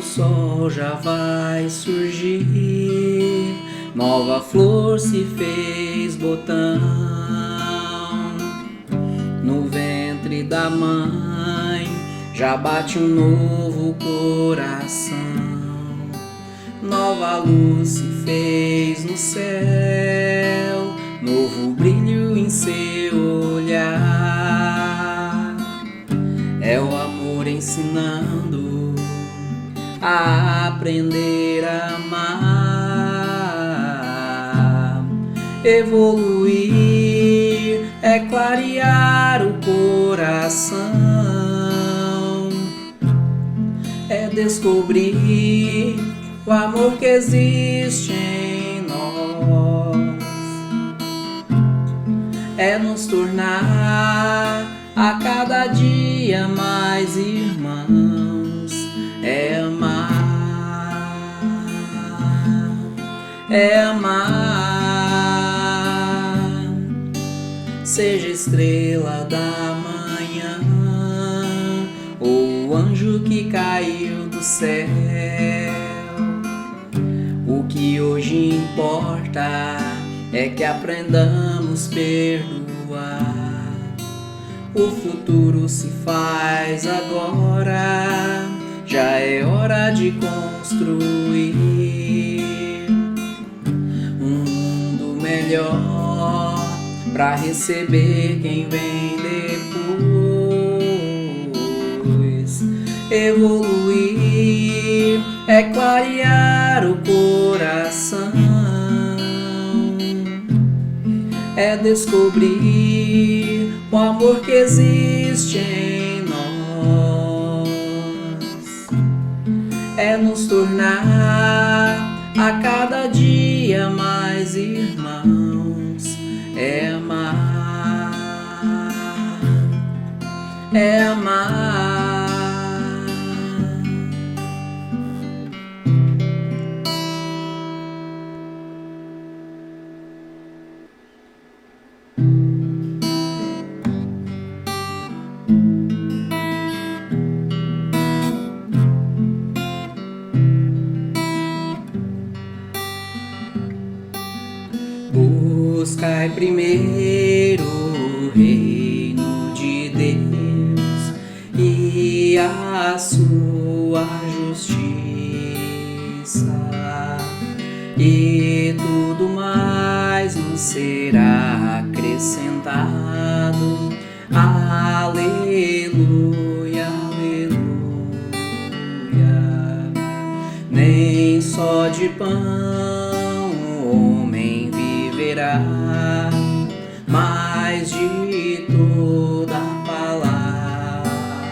sol já vai surgir, nova flor se fez botão. No ventre da mãe já bate um novo coração. Nova luz se fez no céu, novo brilho em seu olhar. É o amor ensinando a aprender a amar. Evoluir é clarear o coração, é descobrir o amor que existe em nós, é nos tornar a cada dia mais irmãos, é amar, é amar. Seja estrela da manhã ou anjo que caiu do céu, o que hoje importa é que aprendamos a perdoar. O futuro se faz agora, já é hora de construir um mundo melhor pra receber quem vem depois. Evoluir é clarear o coração, é descobrir o amor que existe em nós, é nos tornar a cada dia mais irmãos, é amar, é amar. Buscai primeiro o reino de Deus e a sua justiça, e tudo mais nos será acrescentado. Aleluia, aleluia. Nem só de pão o homem viverá, mas de toda palavra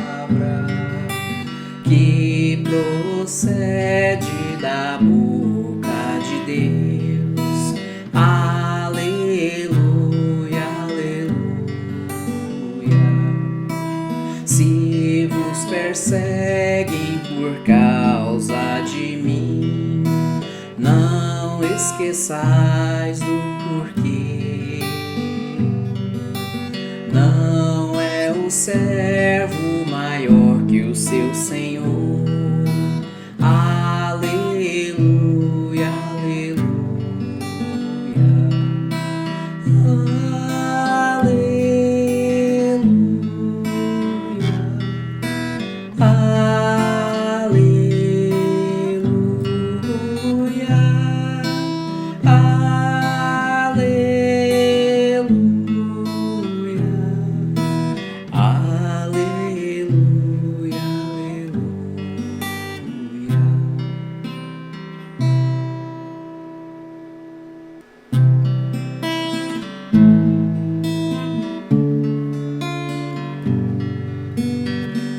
que procede da boca de Deus. Aleluia, aleluia. Se vos perseguem por causa de mim, não esqueçais do porquê. Não é o servo maior que o seu Senhor. Aleluia, aleluia.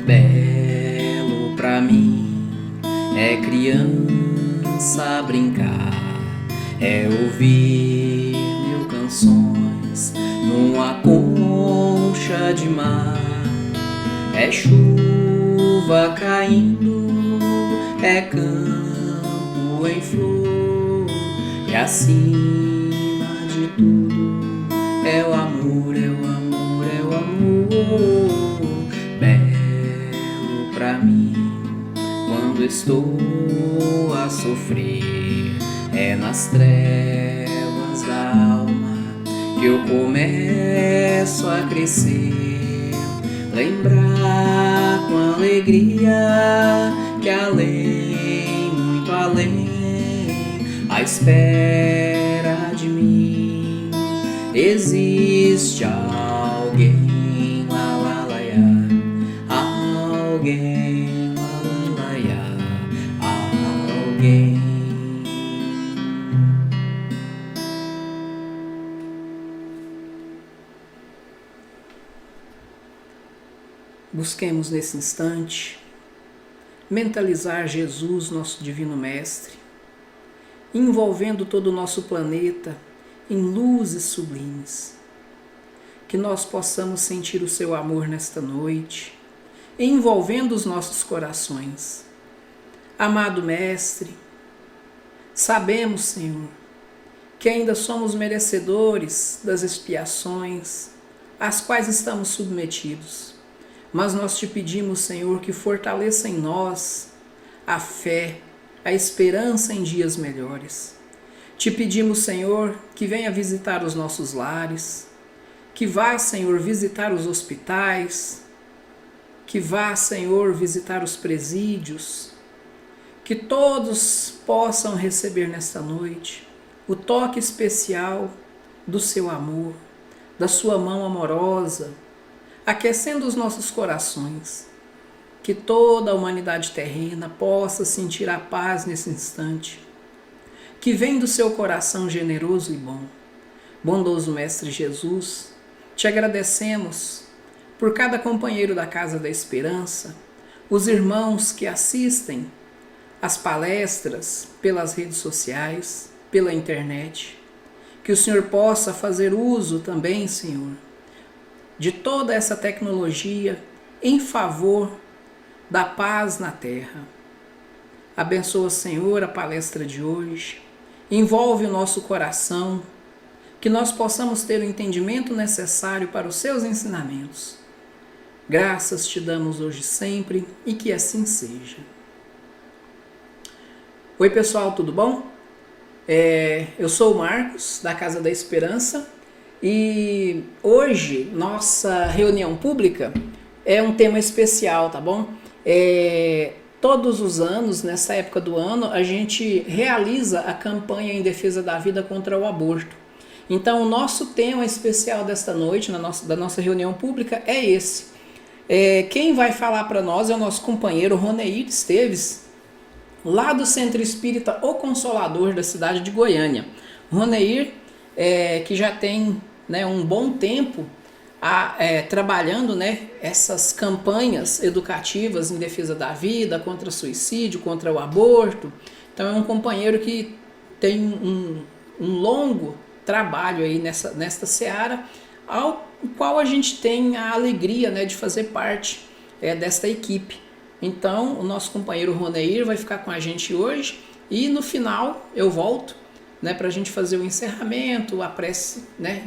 Belo pra mim é criança brincar, é ouvir mil canções numa concha de mar, é chuva caindo, é campo em flor, e acima de tudo é o amor, é o amor, é o amor. Belo pra mim quando quando estou a sofrer. É nas trevas da alma que eu começo a crescer. Lembrar com alegria que além, muito além, à espera de mim existe alguém, lá lá lá lá, alguém, lá lá lá lá, alguém. Busquemos nesse instante mentalizar Jesus, nosso Divino Mestre, envolvendo todo o nosso planeta em luzes sublimes. Que nós possamos sentir o seu amor nesta noite, envolvendo os nossos corações. Amado Mestre, sabemos, Senhor, que ainda somos merecedores das expiações às quais estamos submetidos. Mas nós te pedimos, Senhor, que fortaleça em nós a fé, a esperança em dias melhores. Te pedimos, Senhor, que venha visitar os nossos lares, que vá, Senhor, visitar os hospitais, que vá, Senhor, visitar os presídios, que todos possam receber nesta noite o toque especial do seu amor, da sua mão amorosa, aquecendo os nossos corações, que toda a humanidade terrena possa sentir a paz nesse instante, que vem do seu coração generoso e bom. Bondoso Mestre Jesus, te agradecemos por cada companheiro da Casa da Esperança, os irmãos que assistem às palestras pelas redes sociais, pela internet, que o Senhor possa fazer uso também, Senhor, de toda essa tecnologia em favor da paz na terra. Abençoa, Senhor, a palestra de hoje. Envolve o nosso coração, que nós possamos ter o entendimento necessário para os seus ensinamentos. Graças te damos hoje e sempre, e que assim seja. Oi, pessoal, tudo bom? Eu sou o Marcos, da Casa da Esperança, e hoje nossa reunião pública é um tema especial, tá bom? Todos os anos, nessa época do ano, a gente realiza a campanha em defesa da vida contra o aborto. Então, o nosso tema especial desta noite, da nossa reunião pública, é esse. Quem vai falar para nós é o nosso companheiro Roneir Esteves, lá do Centro Espírita O Consolador da cidade de Goiânia. Roneir, que já tem, né, um bom tempo trabalhando, né, essas campanhas educativas em defesa da vida, contra o suicídio, contra o aborto. Então é um companheiro que tem um longo trabalho aí nesta seara, ao qual a gente tem a alegria, né, de fazer parte desta equipe. Então o nosso companheiro Roneir vai ficar com a gente hoje e no final eu volto, né, para a gente fazer o encerramento, a prece, né,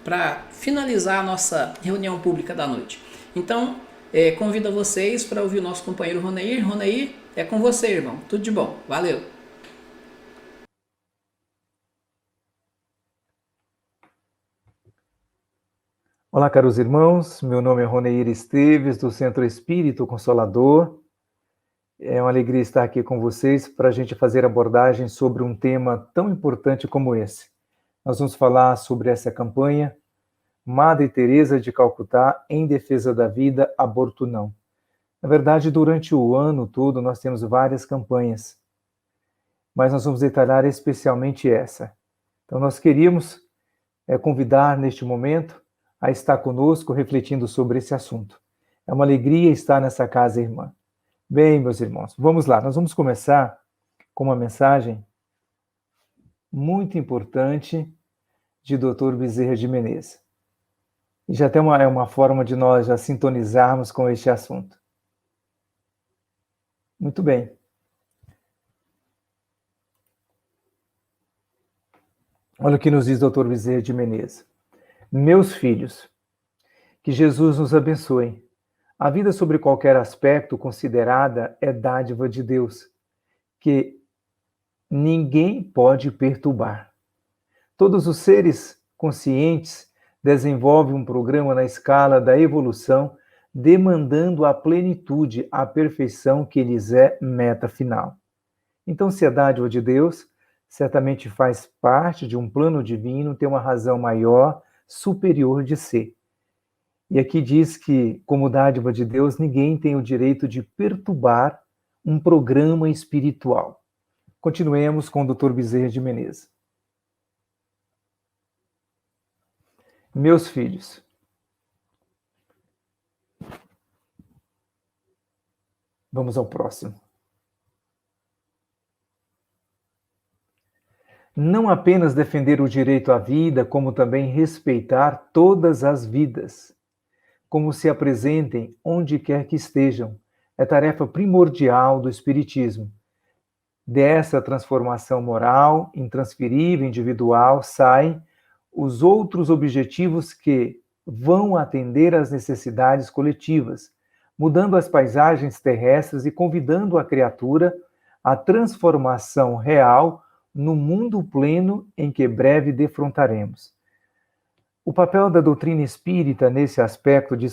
para finalizar a nossa reunião pública da noite. Então, convido vocês para ouvir o nosso companheiro Roneir. Roneir, é com você, irmão. Tudo de bom. Valeu. Olá, caros irmãos. Meu nome é Roneir Esteves, do Centro Espírito Consolador. É uma alegria estar aqui com vocês para a gente fazer abordagem sobre um tema tão importante como esse. Nós vamos falar sobre essa campanha Madre Teresa de Calcutá em defesa da vida, aborto não. Na verdade, durante o ano todo nós temos várias campanhas, mas nós vamos detalhar especialmente essa. Então nós queríamos convidar neste momento a estar conosco refletindo sobre esse assunto. É uma alegria estar nessa casa, irmã. Bem, meus irmãos, vamos lá. Nós vamos começar com uma mensagem muito importante de Dr. Bezerra de Menezes. E já tem uma forma de nós já sintonizarmos com este assunto. Muito bem. Olha o que nos diz Dr. Bezerra de Menezes. Meus filhos, que Jesus nos abençoe, A vida, sobre qualquer aspecto considerada, é dádiva de Deus, que ninguém pode perturbar. Todos os seres conscientes desenvolvem um programa na escala da evolução, demandando a plenitude, a perfeição que lhes é meta final. Então, se é dádiva de Deus, certamente faz parte de um plano divino, tem uma razão maior, superior de ser. E aqui diz que, como dádiva de Deus, ninguém tem o direito de perturbar um programa espiritual. Continuemos com o Dr. Bezerra de Menezes. Meus filhos, vamos ao próximo. Não apenas defender o direito à vida, como também respeitar todas as vidas, como se apresentem onde quer que estejam, é tarefa primordial do Espiritismo. Dessa transformação moral, intransferível, individual, saem os outros objetivos que vão atender às necessidades coletivas, mudando as paisagens terrestres e convidando a criatura à transformação real no mundo pleno em que breve defrontaremos. O papel da doutrina espírita nesse aspecto de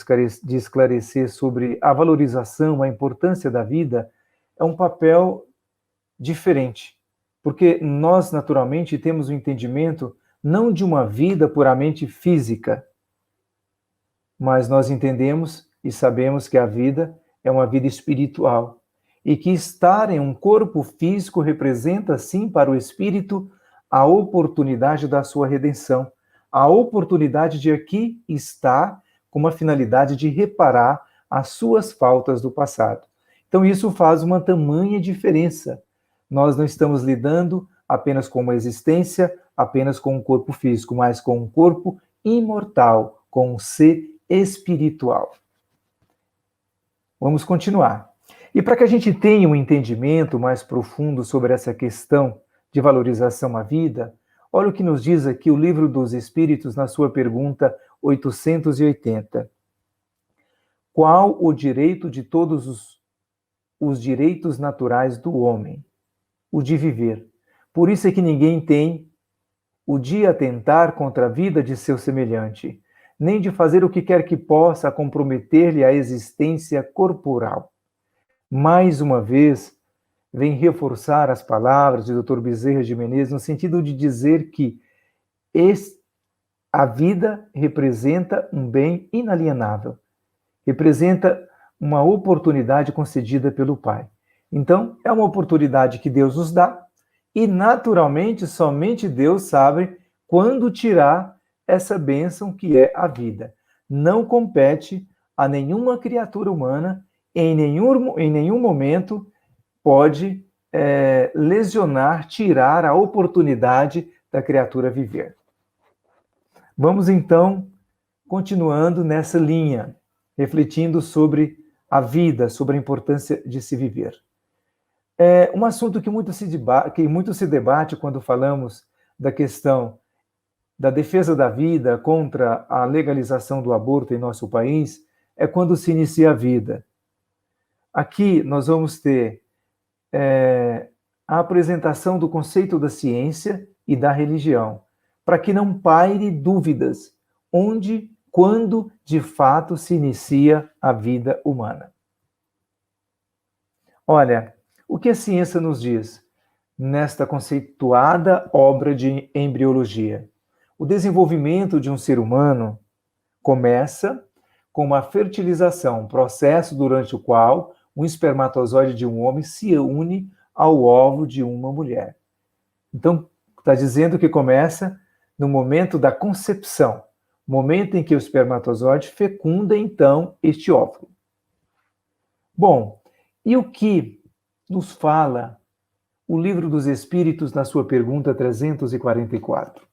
esclarecer sobre a valorização, a importância da vida, é um papel diferente, porque nós, naturalmente, temos o entendimento não de uma vida puramente física, mas nós entendemos e sabemos que a vida é uma vida espiritual, e que estar em um corpo físico representa, sim, para o espírito, a oportunidade da sua redenção, a oportunidade de aqui estar com uma finalidade de reparar as suas faltas do passado. Então isso faz uma tamanha diferença. Nós não estamos lidando apenas com uma existência, apenas com um corpo físico, mas com um corpo imortal, com um ser espiritual. Vamos continuar. E para que a gente tenha um entendimento mais profundo sobre essa questão de valorização à vida, olha o que nos diz aqui o Livro dos Espíritos na sua pergunta 880. Qual o direito de todos os direitos naturais do homem? O de viver. Por isso é que ninguém tem o de atentar contra a vida de seu semelhante, nem de fazer o que quer que possa comprometer-lhe a existência corporal. Mais uma vez, vem reforçar as palavras de Dr. Bezerra de Menezes no sentido de dizer que a vida representa um bem inalienável, representa uma oportunidade concedida pelo Pai. Então, é uma oportunidade que Deus nos dá e, naturalmente, somente Deus sabe quando tirar essa bênção que é a vida. Não compete a nenhuma criatura humana, em nenhum momento pode lesionar, tirar a oportunidade da criatura viver. Vamos então, continuando nessa linha, refletindo sobre a vida, sobre a importância de se viver. É um assunto que muito se debate quando falamos da questão da defesa da vida contra a legalização do aborto em nosso país, é quando se inicia a vida. Aqui nós vamos ter a apresentação do conceito da ciência e da religião, para que não paire dúvidas onde, quando, de fato, se inicia a vida humana. Olha, o que a ciência nos diz nesta conceituada obra de embriologia? O desenvolvimento de um ser humano começa com uma fertilização, um processo durante o qual um espermatozoide de um homem se une ao óvulo de uma mulher. Então, está dizendo que começa no momento da concepção, momento em que o espermatozoide fecunda, então, este óvulo. Bom, e o que nos fala o Livro dos Espíritos na sua pergunta 344?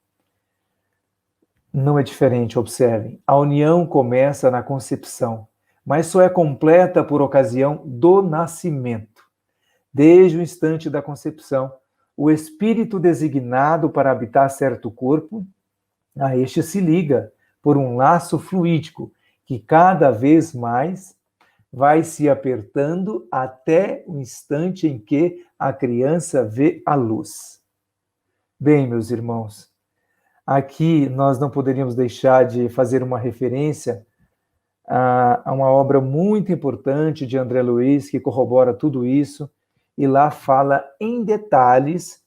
Não é diferente, observem. A união começa na concepção, mas só é completa por ocasião do nascimento. Desde o instante da concepção, o espírito designado para habitar certo corpo, a este se liga por um laço fluídico que cada vez mais vai se apertando até o instante em que a criança vê a luz. Bem, meus irmãos, aqui nós não poderíamos deixar de fazer uma referência a uma obra muito importante de André Luiz, que corrobora tudo isso, e lá fala em detalhes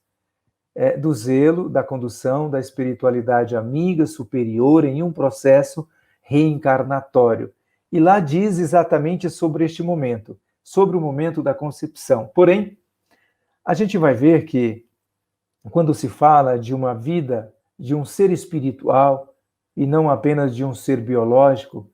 do zelo, da condução, da espiritualidade amiga, superior, em um processo reencarnatório. E lá diz exatamente sobre este momento, sobre o momento da concepção. Porém, a gente vai ver que, quando se fala de uma vida, de um ser espiritual, e não apenas de um ser biológico,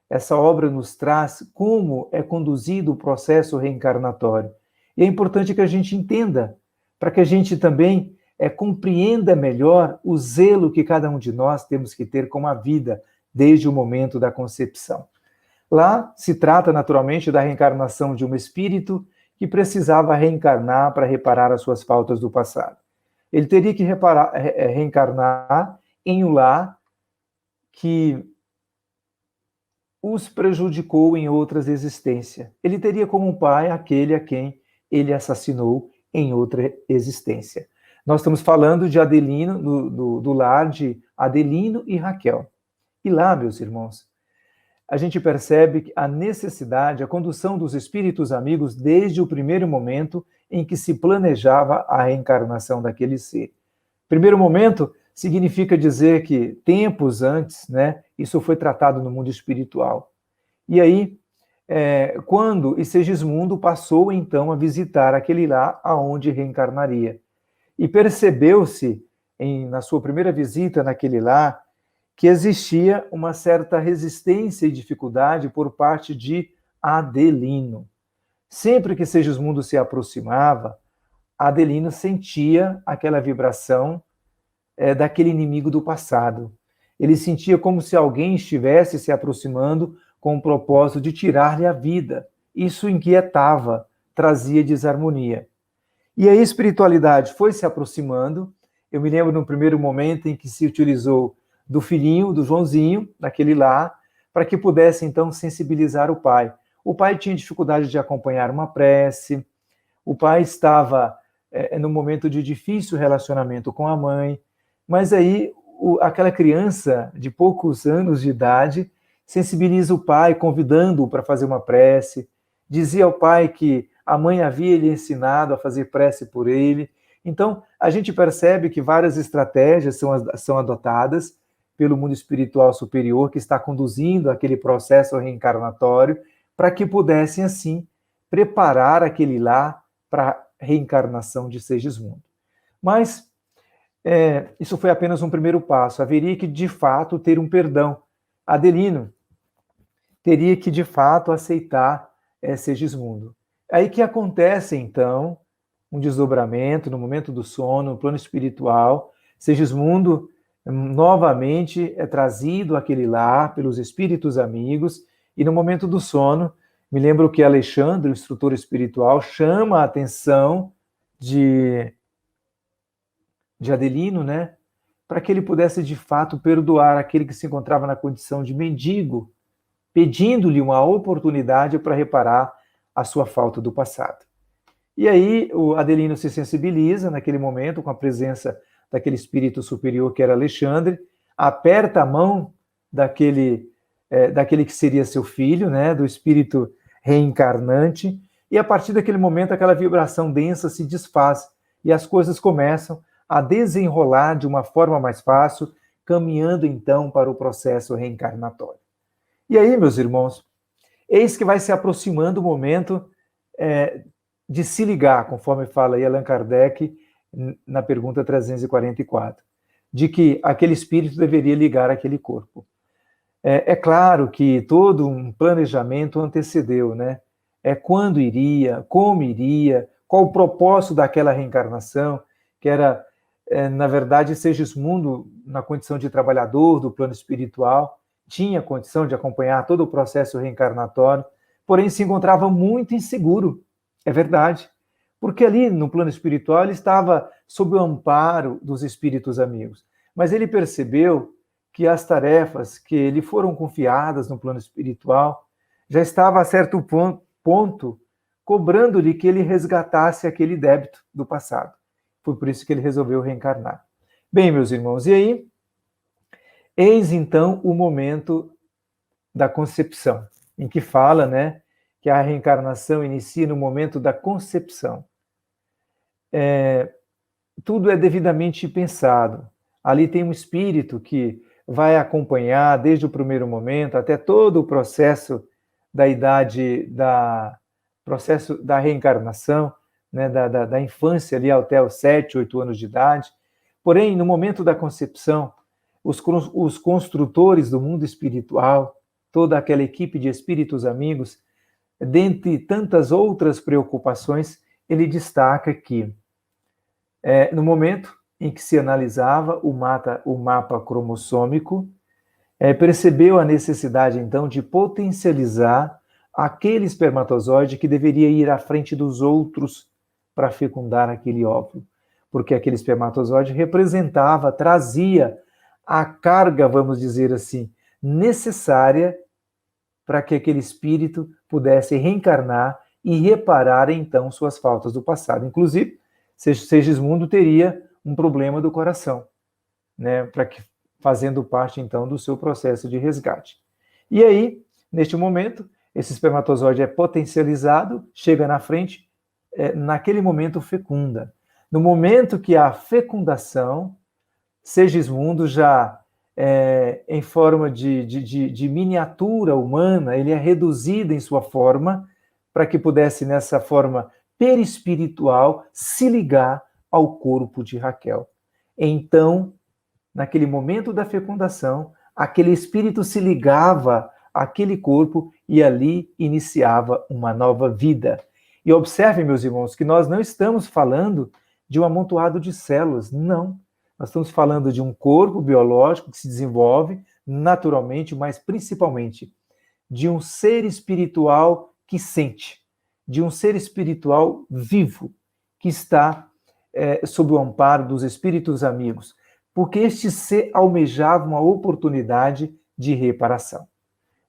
essa obra nos traz como é conduzido o processo reencarnatório. E é importante que a gente entenda, para que a gente também compreenda melhor o zelo que cada um de nós temos que ter com a vida, desde o momento da concepção. Lá se trata naturalmente da reencarnação de um espírito que precisava reencarnar para reparar as suas faltas do passado. Ele teria que reencarnar em um lar que os prejudicou em outras existências. Ele teria como pai aquele a quem ele assassinou em outra existência. Nós estamos falando de Adelino, do lar de Adelino e Raquel. E lá, meus irmãos, a gente percebe a necessidade, a condução dos espíritos amigos desde o primeiro momento em que se planejava a reencarnação daquele ser. Primeiro momento significa dizer que tempos antes, né, isso foi tratado no mundo espiritual. E aí, quando Segismundo passou então a visitar aquele lar aonde reencarnaria. E percebeu-se, na sua primeira visita naquele lar, que existia uma certa resistência e dificuldade por parte de Adelino. Sempre que Segismundo se aproximava, Adelino sentia aquela vibração daquele inimigo do passado. Ele sentia como se alguém estivesse se aproximando com o propósito de tirar-lhe a vida. Isso inquietava, trazia desarmonia. E a espiritualidade foi se aproximando. Eu me lembro no primeiro momento em que se utilizou do filhinho, do Joãozinho, naquele lar, para que pudesse então sensibilizar o pai. O pai tinha dificuldade de acompanhar uma prece, o pai estava num momento de difícil relacionamento com a mãe, mas aí aquela criança de poucos anos de idade sensibiliza o pai, convidando-o para fazer uma prece, dizia ao pai que a mãe havia lhe ensinado a fazer prece por ele. Então, a gente percebe que várias estratégias são adotadas pelo mundo espiritual superior que está conduzindo aquele processo reencarnatório para que pudessem, assim, preparar aquele lar para a reencarnação de Segismundo. Mas isso foi apenas um primeiro passo. Haveria que, de fato, ter um perdão. Adelino teria que, de fato, aceitar Segismundo. Aí que acontece, então, um desdobramento no momento do sono, no plano espiritual. Segismundo novamente é trazido àquele lar pelos espíritos amigos, e no momento do sono, me lembro que Alexandre, o instrutor espiritual, chama a atenção de Adelino, né, para que ele pudesse de fato perdoar aquele que se encontrava na condição de mendigo, pedindo-lhe uma oportunidade para reparar a sua falta do passado. E aí o Adelino se sensibiliza naquele momento com a presença daquele espírito superior que era Alexandre, aperta a mão daquele que seria seu filho, né, do espírito reencarnante, e a partir daquele momento aquela vibração densa se desfaz e as coisas começam a desenrolar de uma forma mais fácil, caminhando então para o processo reencarnatório. E aí, meus irmãos, eis que vai se aproximando o momento de se ligar, conforme fala aí Allan Kardec na pergunta 344, de que aquele espírito deveria ligar aquele corpo. É claro que todo um planejamento antecedeu, né? Quando iria, como iria, qual o propósito daquela reencarnação, que era, na verdade, Segismundo, na condição de trabalhador do plano espiritual, tinha condição de acompanhar todo o processo reencarnatório, porém se encontrava muito inseguro, é verdade, porque ali no plano espiritual ele estava sob o amparo dos espíritos amigos, mas ele percebeu que as tarefas que lhe foram confiadas no plano espiritual já estava a certo ponto cobrando-lhe que ele resgatasse aquele débito do passado. Foi por isso que ele resolveu reencarnar. Bem, meus irmãos, e aí? Eis então o momento da concepção, em que fala, né, que a reencarnação inicia no momento da concepção. Tudo é devidamente pensado. Ali tem um espírito que vai acompanhar desde o primeiro momento até todo o processo da idade, processo da reencarnação, né, da infância ali até os 7, 8 anos de idade. Porém, no momento da concepção, os construtores do mundo espiritual, toda aquela equipe de espíritos amigos, dentre tantas outras preocupações, ele destaca que no momento em que se analisava o mapa cromossômico, percebeu a necessidade, então, de potencializar aquele espermatozoide que deveria ir à frente dos outros para fecundar aquele óvulo. Porque aquele espermatozoide trazia a carga, vamos dizer assim, necessária para que aquele espírito pudesse reencarnar e reparar, então, suas faltas do passado. Inclusive, Segismundo teria um problema do coração, né, fazendo parte, então, do seu processo de resgate. E aí, neste momento, esse espermatozoide é potencializado, chega na frente, naquele momento fecunda. No momento que há fecundação, Segismundo já em forma de miniatura humana, ele é reduzido em sua forma para que pudesse, nessa forma perispiritual, se ligar ao corpo de Raquel. Então, naquele momento da fecundação, aquele espírito se ligava àquele corpo e ali iniciava uma nova vida. E observem, meus irmãos, que nós não estamos falando de um amontoado de células, não. Nós estamos falando de um corpo biológico que se desenvolve naturalmente, mas principalmente de um ser espiritual que sente, de um ser espiritual vivo, que está sob o amparo dos espíritos amigos, porque este ser almejava uma oportunidade de reparação.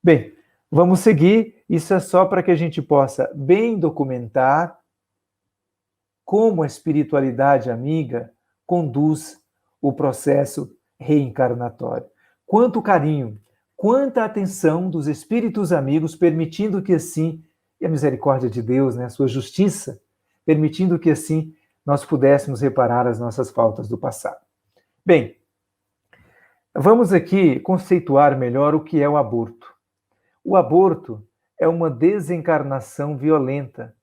Bem, vamos seguir, isso é só para que a gente possa bem documentar como a espiritualidade amiga conduz o processo reencarnatório. Quanto carinho, quanta atenção dos espíritos amigos, permitindo que assim, e a misericórdia de Deus, né, a sua justiça, permitindo que assim nós pudéssemos reparar as nossas faltas do passado. Bem, vamos aqui conceituar melhor o que é o aborto. O aborto é uma desencarnação violenta.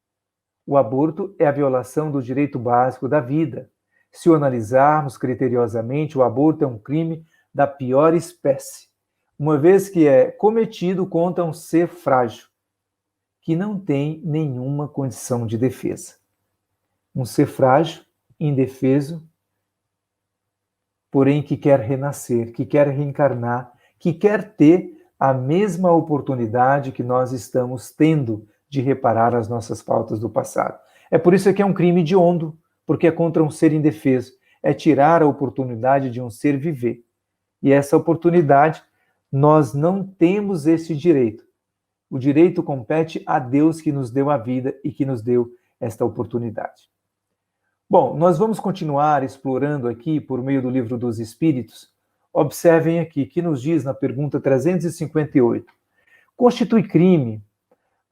O aborto é a violação do direito básico da vida. Se o analisarmos criteriosamente, o aborto é um crime da pior espécie, uma vez que é cometido contra um ser frágil, que não tem nenhuma condição de defesa. Um ser frágil, indefeso, porém que quer renascer, que quer reencarnar, que quer ter a mesma oportunidade que nós estamos tendo de reparar as nossas faltas do passado. É por isso que é um crime hediondo, porque é contra um ser indefeso. É tirar a oportunidade de um ser viver. E essa oportunidade, nós não temos esse direito. O direito compete a Deus que nos deu a vida e que nos deu esta oportunidade. Bom, nós vamos continuar explorando aqui, por meio do Livro dos Espíritos. Observem aqui, que nos diz na pergunta 358. Constitui crime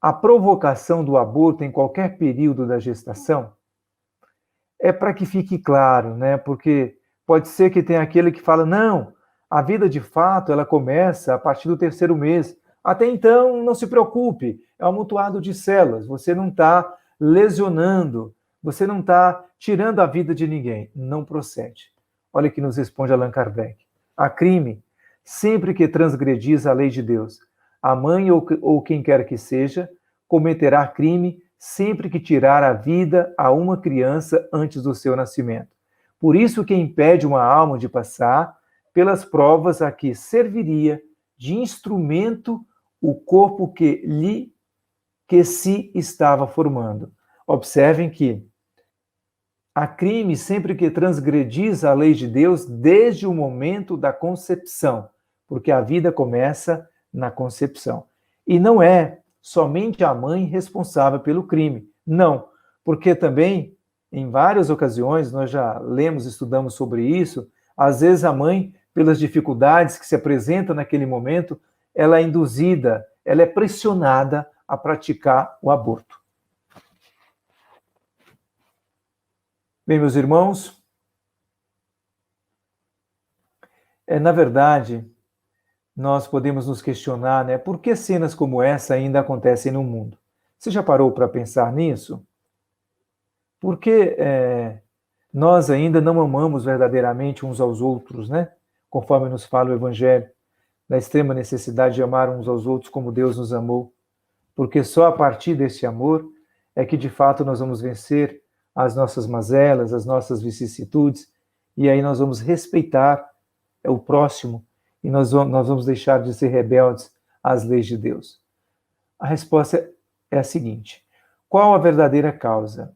a provocação do aborto em qualquer período da gestação? É para que fique claro, né? Porque pode ser que tenha aquele que fala, não, a vida de fato ela começa a partir do 3º mês. Até então, não se preocupe, é um amontoado de células, você não está lesionando, você não está tirando a vida de ninguém. Não procede. Olha que nos responde Allan Kardec. Há crime sempre que transgredis a lei de Deus. A mãe ou quem quer que seja cometerá crime sempre que tirar a vida a uma criança antes do seu nascimento. Por isso que impede uma alma de passar pelas provas a que serviria de instrumento o corpo que se estava formando. Observem que há crime sempre que transgredis a lei de Deus desde o momento da concepção, porque a vida começa na concepção. E não é somente a mãe responsável pelo crime. Não, porque também, em várias ocasiões, nós já lemos, estudamos sobre isso, às vezes a mãe, pelas dificuldades que se apresentam naquele momento, ela é induzida, ela é pressionada a praticar o aborto. Bem, meus irmãos, na verdade, nós podemos nos questionar, né, por que cenas como essa ainda acontecem no mundo? Você já parou para pensar nisso? Por que nós ainda não amamos verdadeiramente uns aos outros, né? Conforme nos fala o Evangelho, da extrema necessidade de amar uns aos outros como Deus nos amou. Porque só a partir desse amor é que de fato nós vamos vencer as nossas mazelas, as nossas vicissitudes, e aí nós vamos respeitar o próximo, e nós vamos deixar de ser rebeldes às leis de Deus. A resposta é a seguinte: qual a verdadeira causa?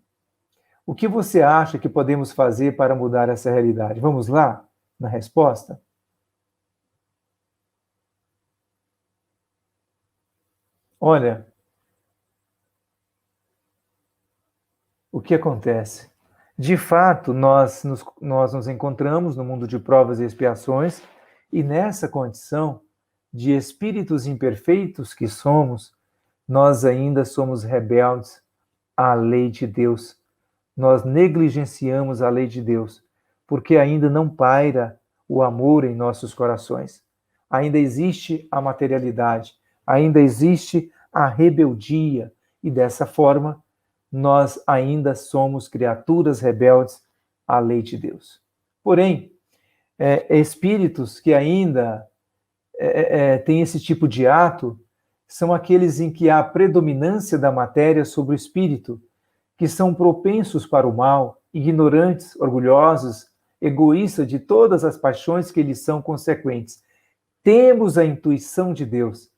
O que você acha que podemos fazer para mudar essa realidade? Vamos lá na resposta? Olha, o que acontece? De fato, nós nos encontramos no mundo de provas e expiações, e nessa condição de espíritos imperfeitos que somos, nós ainda somos rebeldes à lei de Deus. Nós negligenciamos a lei de Deus, porque ainda não paira o amor em nossos corações. Ainda existe a materialidade, ainda existe a rebeldia, e dessa forma, nós ainda somos criaturas rebeldes à lei de Deus. Porém, espíritos que ainda têm esse tipo de ato são aqueles em que há predominância da matéria sobre o espírito, que são propensos para o mal, ignorantes, orgulhosos, egoístas de todas as paixões que lhes são consequentes. Temos a intuição de Deus,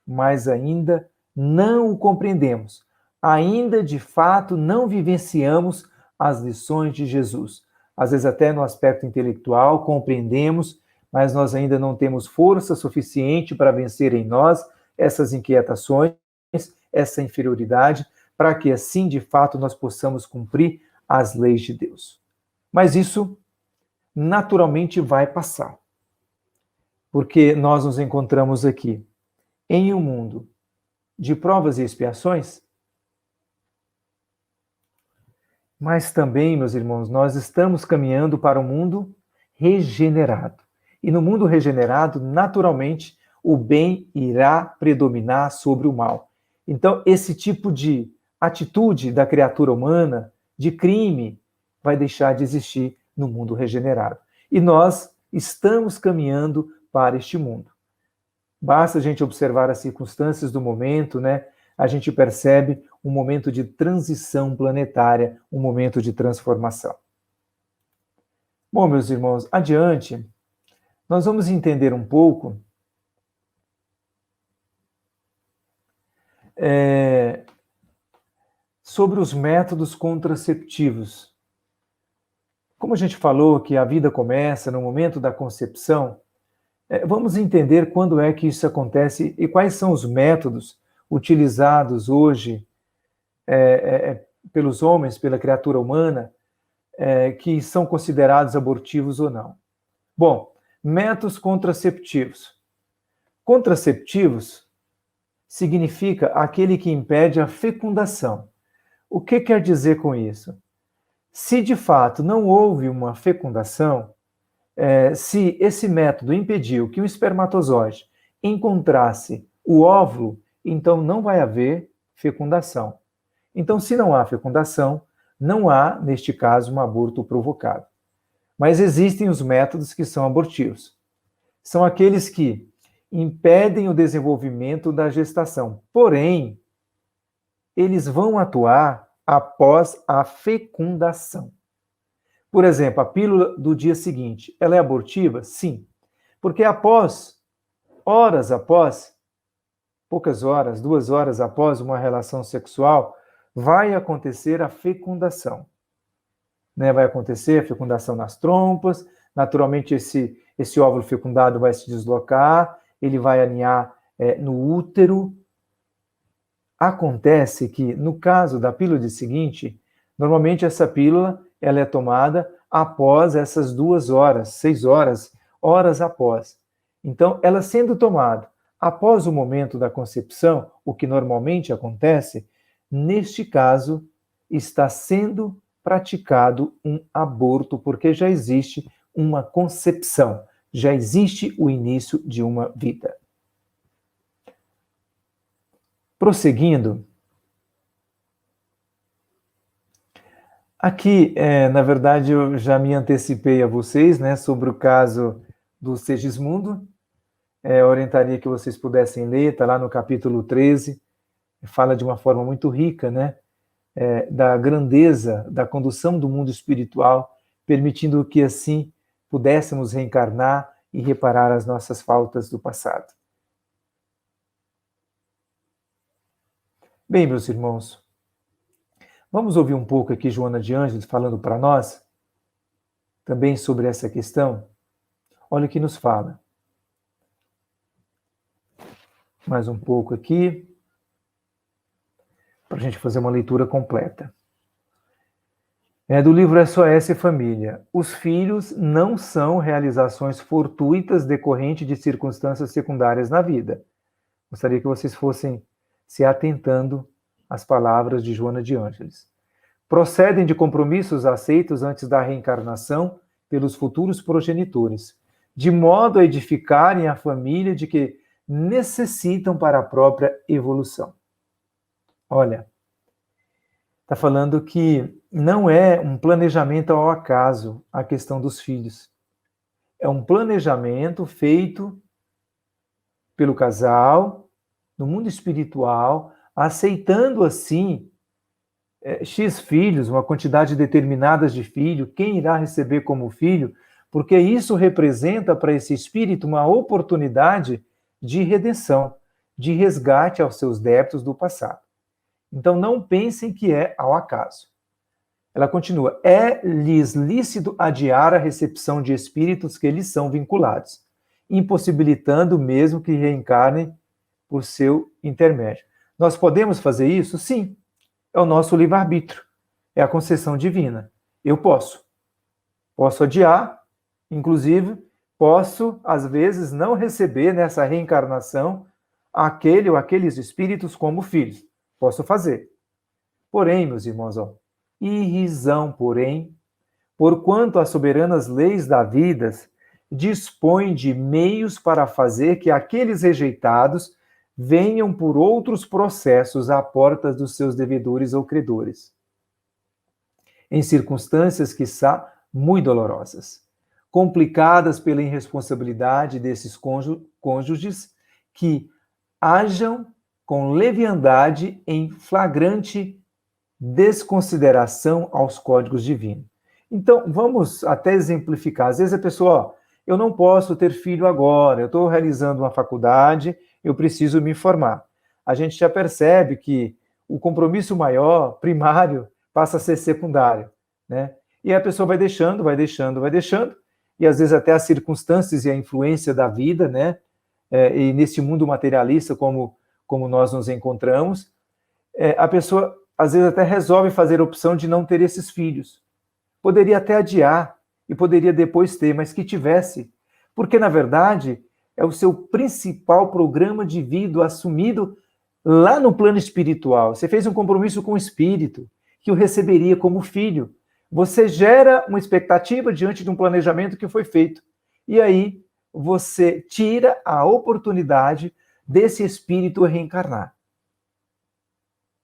mas ainda não o compreendemos. Ainda, de fato, não vivenciamos as lições de Jesus. Às vezes, até no aspecto intelectual, compreendemos, mas nós ainda não temos força suficiente para vencer em nós essas inquietações, essa inferioridade, para que assim, de fato, nós possamos cumprir as leis de Deus. Mas isso, naturalmente, vai passar. Porque nós nos encontramos aqui, em um mundo de provas e expiações, mas também, meus irmãos, nós estamos caminhando para um mundo regenerado. E no mundo regenerado, naturalmente, o bem irá predominar sobre o mal. Então, esse tipo de atitude da criatura humana, de crime, vai deixar de existir no mundo regenerado. E nós estamos caminhando para este mundo. Basta a gente observar as circunstâncias do momento, né? A gente percebe um momento de transição planetária, um momento de transformação. Bom, meus irmãos, adiante, nós vamos entender um pouco sobre os métodos contraceptivos. Como a gente falou que a vida começa no momento da concepção, vamos entender quando é que isso acontece e quais são os métodos utilizados hoje pelos homens, pela criatura humana, que são considerados abortivos ou não. Bom, métodos contraceptivos. Contraceptivos significa aquele que impede a fecundação. O que quer dizer com isso? Se de fato não houve uma fecundação, se esse método impediu que o espermatozoide encontrasse o óvulo, então não vai haver fecundação. Então, se não há fecundação, não há, neste caso, um aborto provocado. Mas existem os métodos que são abortivos. São aqueles que impedem o desenvolvimento da gestação. Porém, eles vão atuar após a fecundação. Por exemplo, a pílula do dia seguinte, ela é abortiva? Sim. Porque horas após, poucas horas, 2 horas após uma relação sexual, vai acontecer a fecundação. Vai acontecer a fecundação nas trompas, naturalmente esse óvulo fecundado vai se deslocar, ele vai aninhar no útero, Acontece que, no caso da pílula seguinte, normalmente essa pílula ela é tomada após essas 2 horas, 6 horas, horas após. Então, ela sendo tomada após o momento da concepção, o que normalmente acontece, neste caso, está sendo praticado um aborto, porque já existe uma concepção, já existe o início de uma vida. Prosseguindo, aqui, na verdade, eu já me antecipei a vocês, né, sobre o caso do Segismundo. Orientaria que vocês pudessem ler, está lá no capítulo 13, fala de uma forma muito rica, né, da grandeza, da condução do mundo espiritual, permitindo que assim pudéssemos reencarnar e reparar as nossas faltas do passado. Bem, meus irmãos, vamos ouvir um pouco aqui Joana de Ângeles falando para nós, também sobre essa questão. Olha o que nos fala. Mais um pouco aqui, para a gente fazer uma leitura completa. Do livro SOS Família. Os filhos não são realizações fortuitas decorrentes de circunstâncias secundárias na vida. Gostaria que vocês fossem se atentando às palavras de Joana de Ângeles. Procedem de compromissos aceitos antes da reencarnação pelos futuros progenitores, de modo a edificarem a família de que necessitam para a própria evolução. Olha, está falando que não é um planejamento ao acaso a questão dos filhos. É um planejamento feito pelo casal, no mundo espiritual, aceitando assim X filhos, uma quantidade determinada de filhos, quem irá receber como filho, porque isso representa para esse espírito uma oportunidade de redenção, de resgate aos seus débitos do passado. Então não pensem que é ao acaso. Ela continua, é-lhes lícito adiar a recepção de espíritos que lhes são vinculados, impossibilitando mesmo que reencarnem por seu intermédio. Nós podemos fazer isso? Sim. É o nosso livre-arbítrio. É a concessão divina. Eu posso. Posso adiar, inclusive, posso, às vezes, não receber nessa reencarnação aquele ou aqueles espíritos como filhos. Posso fazer. Porém, meus irmãos, irrisão, porém, porquanto as soberanas leis da vida dispõem de meios para fazer que aqueles rejeitados venham por outros processos à porta dos seus devedores ou credores, em circunstâncias, quiçá, muito dolorosas, complicadas pela irresponsabilidade desses cônjuges que hajam com leviandade em flagrante desconsideração aos códigos divinos. Então, vamos até exemplificar. Às vezes a pessoa, eu não posso ter filho agora, eu estou realizando uma faculdade, eu preciso me formar. A gente já percebe que o compromisso maior, primário, passa a ser secundário, né? E a pessoa vai deixando, e às vezes até as circunstâncias e a influência da vida, né? E nesse mundo materialista como nós nos encontramos, a pessoa às vezes até resolve fazer a opção de não ter esses filhos. Poderia até adiar, e poderia depois ter, mas que tivesse. Porque, na verdade, é o seu principal programa de vida assumido lá no plano espiritual. Você fez um compromisso com o espírito, que o receberia como filho. Você gera uma expectativa diante de um planejamento que foi feito. E aí, você tira a oportunidade desse espírito reencarnar.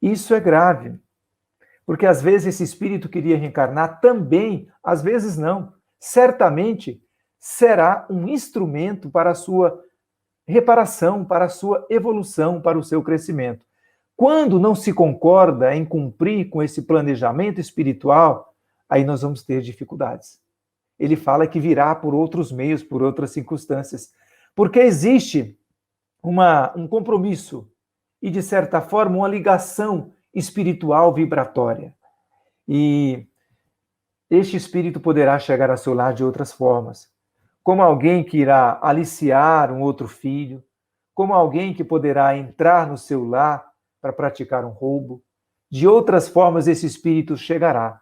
Isso é grave, porque às vezes esse espírito queria reencarnar também, às vezes não. Certamente será um instrumento para a sua reparação, para a sua evolução, para o seu crescimento. Quando não se concorda em cumprir com esse planejamento espiritual, aí nós vamos ter dificuldades. Ele fala que virá por outros meios, por outras circunstâncias, porque existe um compromisso e, de certa forma, uma ligação espiritual vibratória. E este espírito poderá chegar ao seu lar de outras formas, como alguém que irá aliciar um outro filho, como alguém que poderá entrar no seu lar para praticar um roubo. De outras formas, esse espírito chegará,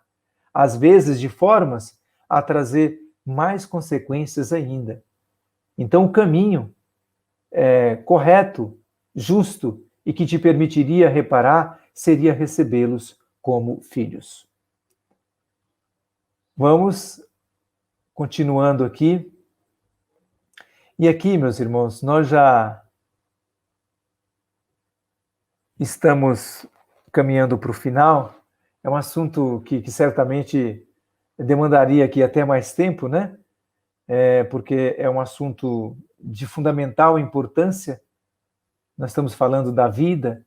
às vezes de formas a trazer mais consequências ainda. Então, o caminho correto, justo e que te permitiria reparar seria recebê-los como filhos. Vamos continuando aqui. E aqui, meus irmãos, nós já estamos caminhando para o final. É um assunto que certamente demandaria aqui até mais tempo, né? Porque é um assunto de fundamental importância. Nós estamos falando da vida,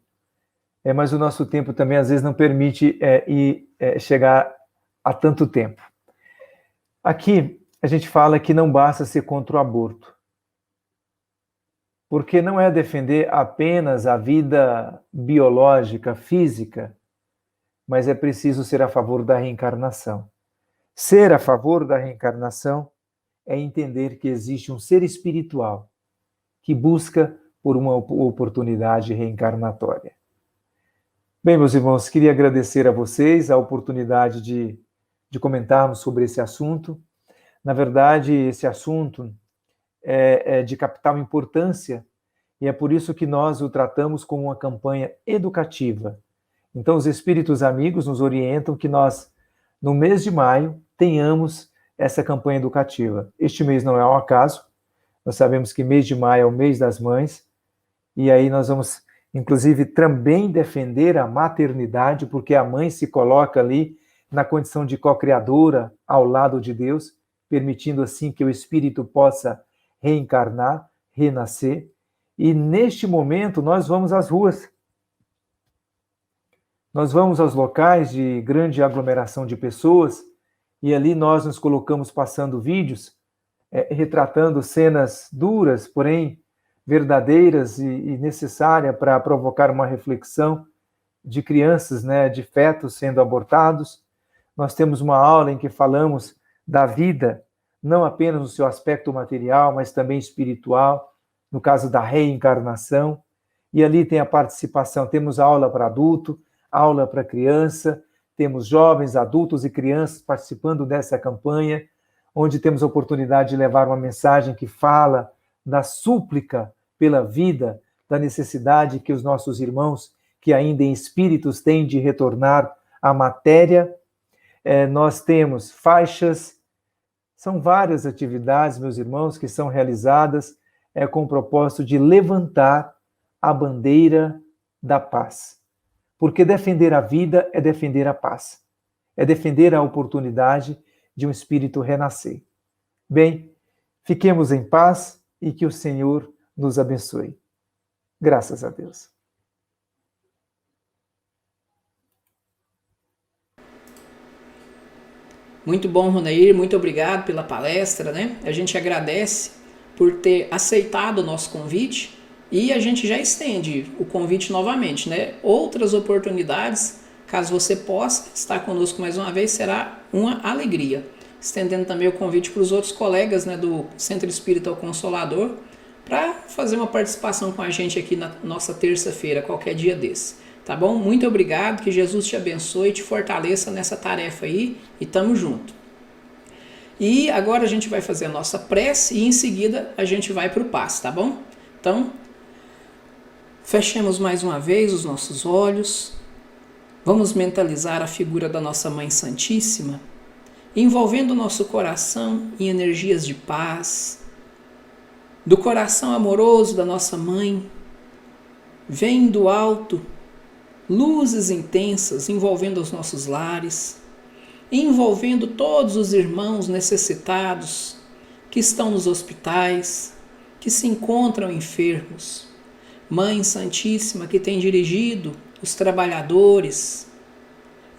mas o nosso tempo também às vezes não permite chegar a tanto tempo. Aqui a gente fala que não basta ser contra o aborto, porque não é defender apenas a vida biológica, física, mas é preciso ser a favor da reencarnação. Ser a favor da reencarnação é entender que existe um ser espiritual que busca por uma oportunidade reencarnatória. Bem, meus irmãos, queria agradecer a vocês a oportunidade de comentarmos sobre esse assunto. Na verdade, esse assunto é de capital importância e é por isso que nós o tratamos como uma campanha educativa. Então, os espíritos amigos nos orientam que nós, no mês de maio, tenhamos essa campanha educativa. Este mês não é um acaso, nós sabemos que mês de maio é o mês das mães, e aí nós vamos, inclusive, também defender a maternidade, porque a mãe se coloca ali na condição de co-criadora ao lado de Deus, permitindo assim que o espírito possa reencarnar, renascer. E neste momento nós vamos às ruas. Nós vamos aos locais de grande aglomeração de pessoas e ali nós nos colocamos passando vídeos, retratando cenas duras, porém verdadeiras e necessárias para provocar uma reflexão de crianças, de fetos sendo abortados. Nós temos uma aula em que falamos da vida, não apenas no seu aspecto material, mas também espiritual, no caso da reencarnação. E ali tem a participação, temos aula para adulto, aula para criança, temos jovens, adultos e crianças participando dessa campanha, onde temos a oportunidade de levar uma mensagem que fala da súplica pela vida, da necessidade que os nossos irmãos, que ainda em espíritos, têm de retornar à matéria. Nós temos faixas, são várias atividades, meus irmãos, que são realizadas com o propósito de levantar a bandeira da paz. Porque defender a vida é defender a paz, é defender a oportunidade de um espírito renascer. Bem, fiquemos em paz e que o Senhor nos abençoe. Graças a Deus. Muito bom, Ronair, muito obrigado pela palestra, A gente agradece por ter aceitado o nosso convite e a gente já estende o convite novamente, Outras oportunidades, caso você possa estar conosco mais uma vez, será uma alegria. Estendendo também o convite para os outros colegas, do Centro Espírita Consolador, para fazer uma participação com a gente aqui na nossa terça-feira, qualquer dia desse. Tá bom? Muito obrigado, que Jesus te abençoe e te fortaleça nessa tarefa aí e tamo junto. E agora a gente vai fazer a nossa prece e em seguida a gente vai para o passe, tá bom? Então, fechemos mais uma vez os nossos olhos, vamos mentalizar a figura da nossa Mãe Santíssima, envolvendo o nosso coração em energias de paz, do coração amoroso da nossa Mãe, vem do alto luzes intensas envolvendo os nossos lares, envolvendo todos os irmãos necessitados que estão nos hospitais, que se encontram enfermos. Mãe Santíssima que tem dirigido os trabalhadores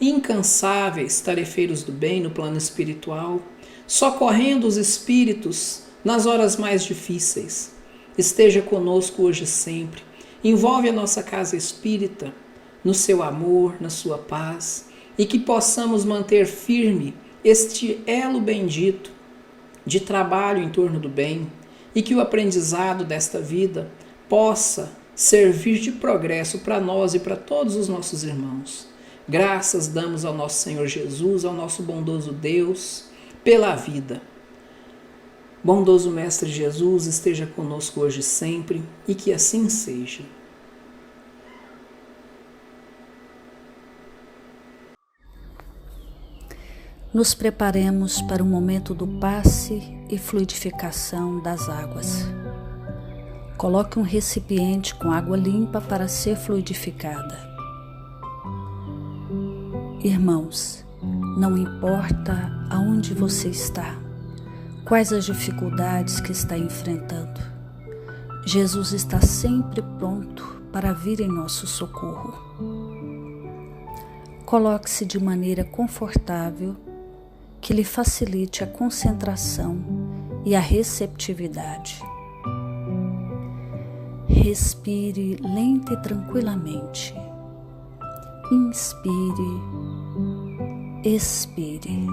incansáveis, tarefeiros do bem no plano espiritual, socorrendo os espíritos nas horas mais difíceis. Esteja conosco hoje e sempre. Envolve a nossa casa espírita no seu amor, na sua paz, e que possamos manter firme este elo bendito de trabalho em torno do bem, e que o aprendizado desta vida possa servir de progresso para nós e para todos os nossos irmãos. Graças damos ao nosso Senhor Jesus, ao nosso bondoso Deus, pela vida. Bondoso Mestre Jesus, esteja conosco hoje e sempre, e que assim seja. Nos preparemos para o momento do passe e fluidificação das águas. Coloque um recipiente com água limpa para ser fluidificada. Irmãos, não importa aonde você está, quais as dificuldades que está enfrentando, Jesus está sempre pronto para vir em nosso socorro. Coloque-se de maneira confortável que lhe facilite a concentração e a receptividade. Respire lenta e tranquilamente. Inspire, expire.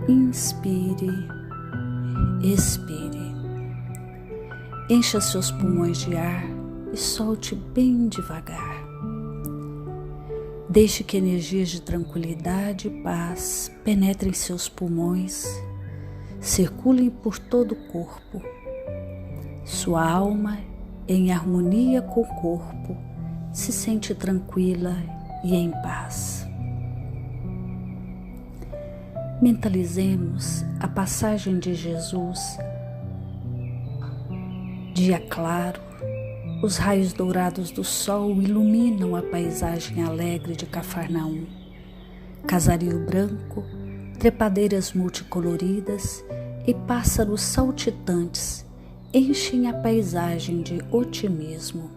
Inspire, expire. Encha seus pulmões de ar e solte bem devagar. Deixe que energias de tranquilidade e paz penetrem seus pulmões, circulem por todo o corpo. Sua alma, em harmonia com o corpo, se sente tranquila e em paz. Mentalizemos a passagem de Jesus. Dia claro, os raios dourados do sol iluminam a paisagem alegre de Cafarnaum. Casario branco, trepadeiras multicoloridas e pássaros saltitantes enchem a paisagem de otimismo.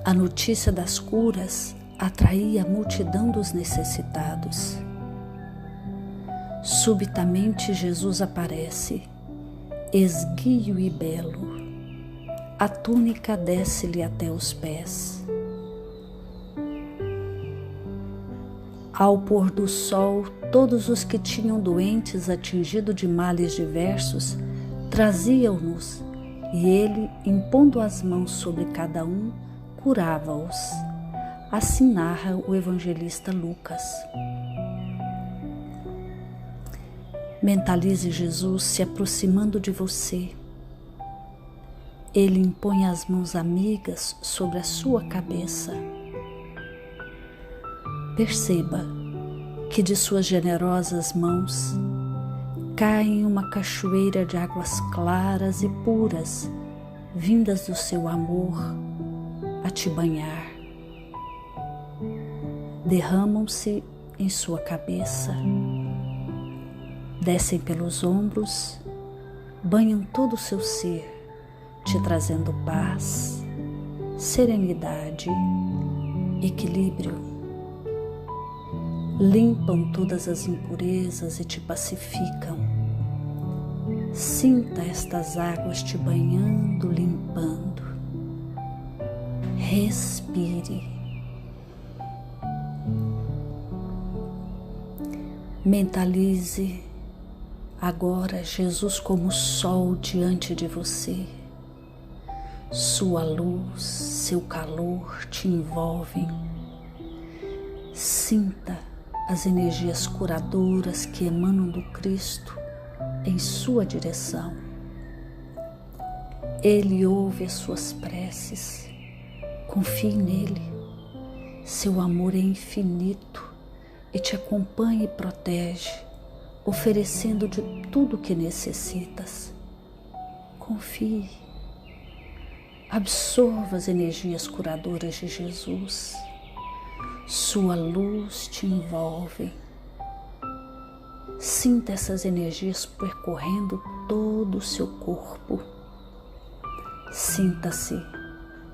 A notícia das curas atraía a multidão dos necessitados. Subitamente Jesus aparece, esguio e belo. A túnica desce-lhe até os pés. Ao pôr do sol, todos os que tinham doentes atingidos de males diversos traziam-nos, e ele, impondo as mãos sobre cada um, curava-os. Assim narra o evangelista Lucas. Mentalize Jesus se aproximando de você. Ele impõe as mãos amigas sobre a sua cabeça. Perceba que de suas generosas mãos cai uma cachoeira de águas claras e puras, vindas do seu amor a te banhar. Derramam-se em sua cabeça, descem pelos ombros, banham todo o seu ser, te trazendo paz, serenidade, equilíbrio. Limpam todas as impurezas e te pacificam. Sinta estas águas te banhando, limpando. Respire. Mentalize agora Jesus como sol diante de você. Sua luz, seu calor te envolvem. Sinta as energias curadoras que emanam do Cristo em sua direção. Ele ouve as suas preces. Confie nele. Seu amor é infinito e te acompanha e protege, oferecendo de tudo o que necessitas. Confie. Absorva as energias curadoras de Jesus. Sua luz te envolve. Sinta essas energias percorrendo todo o seu corpo. Sinta-se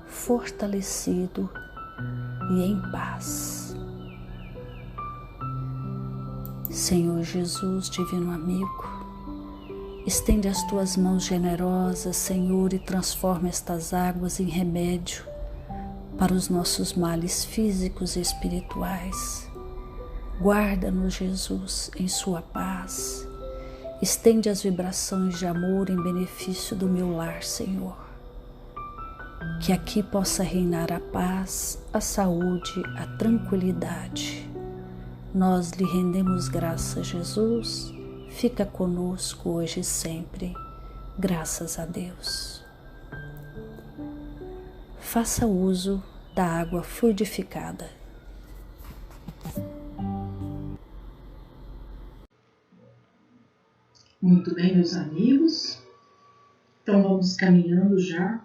fortalecido e em paz. Senhor Jesus, divino amigo, estende as tuas mãos generosas, Senhor, e transforma estas águas em remédio para os nossos males físicos e espirituais. Guarda-nos, Jesus, em sua paz. Estende as vibrações de amor em benefício do meu lar, Senhor. que aqui possa reinar a paz, a saúde, a tranquilidade. Nós lhe rendemos graças, Jesus. Fica conosco hoje e sempre. Graças a Deus. Faça uso da água fluidificada. Muito bem, meus amigos. Então vamos caminhando já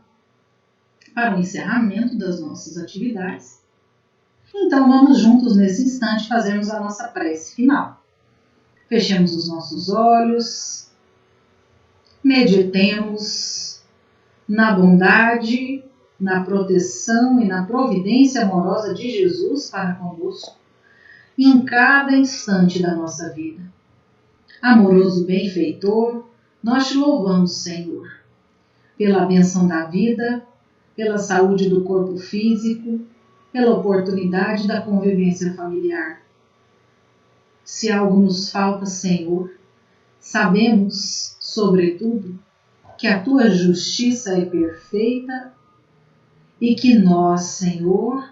para o encerramento das nossas atividades. Então vamos juntos nesse instante fazermos a nossa prece final. Fechemos os nossos olhos, meditemos na bondade, na proteção e na providência amorosa de Jesus para conosco em cada instante da nossa vida. Amoroso benfeitor, nós te louvamos, Senhor, pela bênção da vida, pela saúde do corpo físico, pela oportunidade da convivência familiar. Se algo nos falta, Senhor, sabemos, sobretudo, que a tua justiça é perfeita e que nós, Senhor,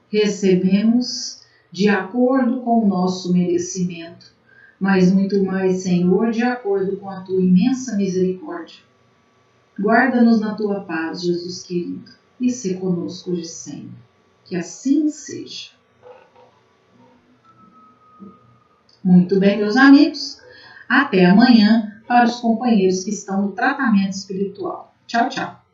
recebemos de acordo com o nosso merecimento, mas muito mais, Senhor, de acordo com a tua imensa misericórdia. Guarda-nos na tua paz, Jesus querido, e se conosco de sempre. Que assim seja. Muito bem, meus amigos. Até amanhã para os companheiros que estão no tratamento espiritual. Tchau, tchau.